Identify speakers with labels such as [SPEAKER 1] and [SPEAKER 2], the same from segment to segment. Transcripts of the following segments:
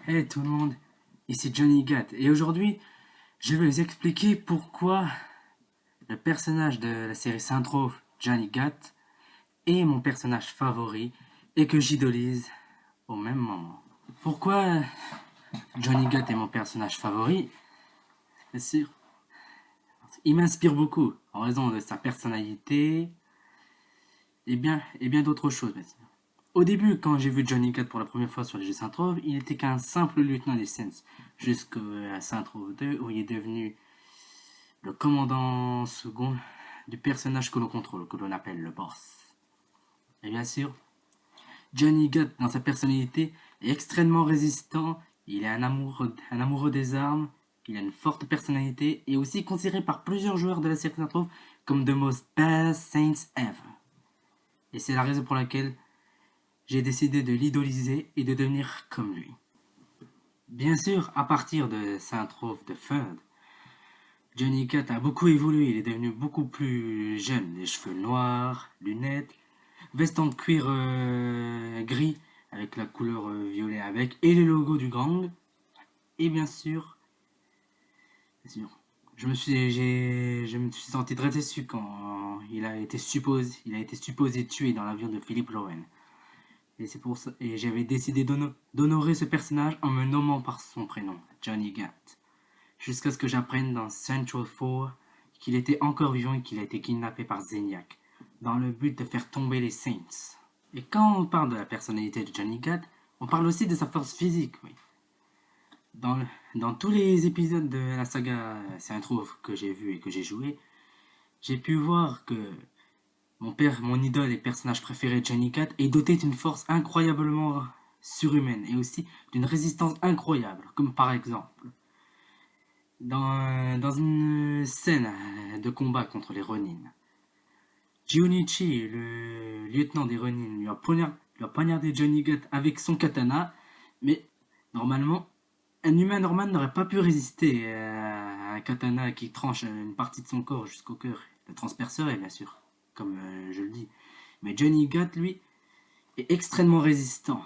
[SPEAKER 1] Hey tout le monde, ici Johnny Gat et aujourd'hui je vais vous expliquer pourquoi le personnage de la série Saint-Troph, Johnny Gat, est mon personnage favori et que j'idolise au même moment. Pourquoi Johnny Gat est mon personnage favori? C'est sûr, il m'inspire beaucoup en raison de sa personnalité et bien d'autres choses. Au début, quand j'ai vu Johnny Gat pour la première fois sur les jeux Saint-Troph, il n'était qu'un simple lieutenant des Saints, jusqu'à Saint-Troph 2 où il est devenu le commandant second du personnage que l'on contrôle, que l'on appelle le boss. Et bien sûr, Johnny Gat, dans sa personnalité, est extrêmement résistant, il est un amoureux des armes, il a une forte personnalité et est aussi considéré par plusieurs joueurs de la série Saint-Troph comme the most badass Saints ever. Et c'est la raison pour laquelle j'ai décidé de l'idoliser et de devenir comme lui. Bien sûr, à partir de Saint-Troph de Third, Johnny Cat a beaucoup évolué, il est devenu beaucoup plus jeune, les cheveux noirs, lunettes, veste en cuir gris avec la couleur violet avec et le logo du gang. Et bien sûr, je me suis senti très déçu quand il a été supposé tuer dans l'avion de Philippe Lowen. Et c'est pour ça, et j'avais décidé d'honorer ce personnage en me nommant par son prénom, Johnny Gat. Jusqu'à ce que j'apprenne dans Central 4 qu'il était encore vivant et qu'il a été kidnappé par Zeniac, dans le but de faire tomber les Saints. Et quand on parle de la personnalité de Johnny Gat, on parle aussi de sa force physique, oui. Dans, le- dans tous les épisodes de la saga Saint-Trouve que j'ai vu et que j'ai joué, j'ai pu voir que mon idole et personnage préféré Johnny Gat est doté d'une force incroyablement surhumaine et aussi d'une résistance incroyable, comme par exemple dans une scène de combat contre les Ronin. Junichi, le lieutenant des Ronin, lui a poignardé Johnny Gat avec son katana, mais normalement, un humain normal n'aurait pas pu résister à un katana qui tranche une partie de son corps jusqu'au cœur. Le transpercerait, bien sûr, comme je le dis. Mais Johnny Gat, lui, est extrêmement résistant,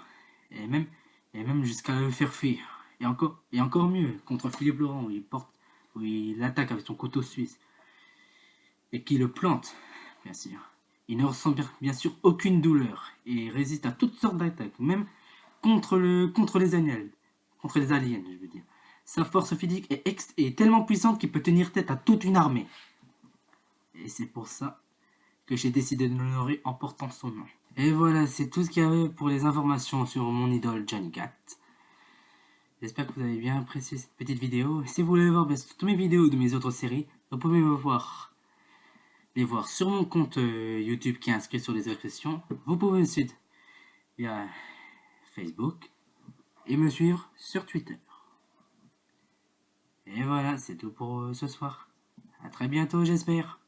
[SPEAKER 1] et même, et même jusqu'à le faire fuir. Et encore mieux, contre Philippe Laurent, où il attaque avec son couteau suisse, et qui le plante, bien sûr. Il ne ressent bien sûr aucune douleur, et résiste à toutes sortes d'attaques, même contre les aliens, je veux dire. Sa force physique est tellement puissante qu'il peut tenir tête à toute une armée. Et c'est pour ça que j'ai décidé de l'honorer en portant son nom. Et voilà, c'est tout ce qu'il y avait pour les informations sur mon idole Johnny Gat. J'espère que vous avez bien apprécié cette petite vidéo. Si vous voulez voir toutes mes vidéos de mes autres séries, vous pouvez les voir sur mon compte YouTube qui est inscrit sur les descriptions. Vous pouvez me suivre via Facebook et me suivre sur Twitter. Et voilà, c'est tout pour ce soir. À très bientôt, j'espère.